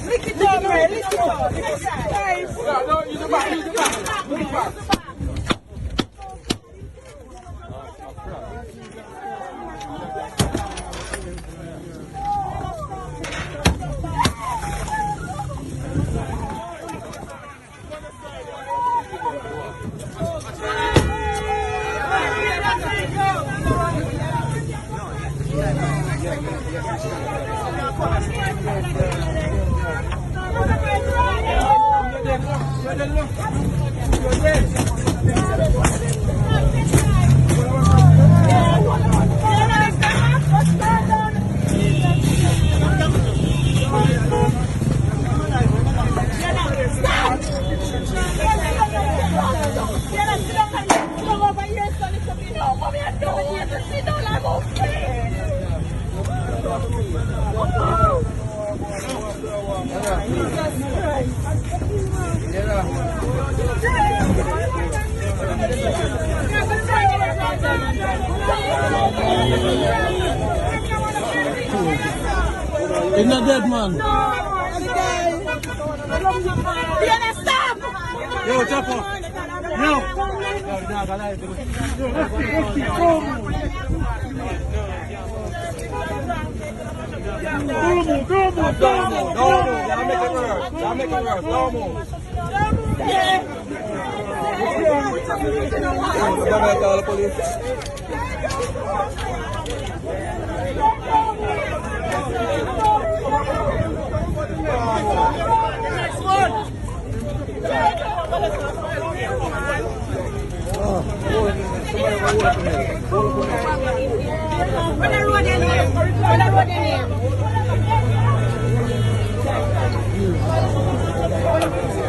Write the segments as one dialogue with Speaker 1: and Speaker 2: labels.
Speaker 1: Lick it up, man. Lick it up. Nice. No, use the back. Use the back. Use the back.
Speaker 2: He's not dead, man.
Speaker 1: Stop!
Speaker 2: Yo, Chapo. Yo.
Speaker 3: Don't make it worse. Don't move. Don't call the police.
Speaker 1: Next one! When I wrote in here.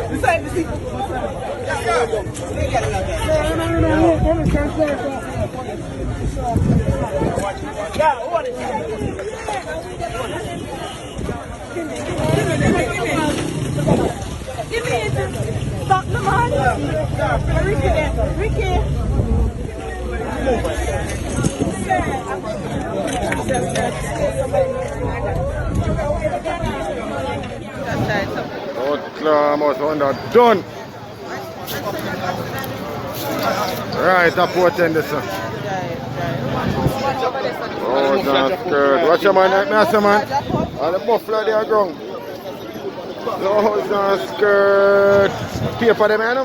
Speaker 1: Beside the seat. Yeah, what is it? Give me it. Stop the man. Ricky.
Speaker 4: Almost done. Right, up Port Henderson. Oh, that's good. Watch your man, master man. And the buffalo there ground. Oh, that's good. Pay for them, man.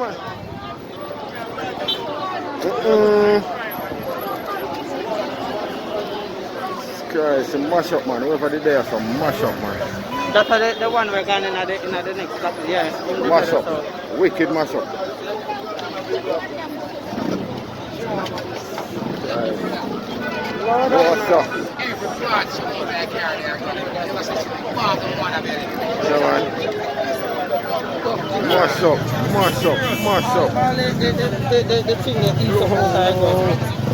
Speaker 4: Christ, mash up, man. Whoever did there, some mash up, man.
Speaker 3: That's the one we're going in the next couple, yeah.
Speaker 4: Mash up. Wicked mash up. What's up? Yeah, man. Mash up.
Speaker 3: The thing that eats up the side.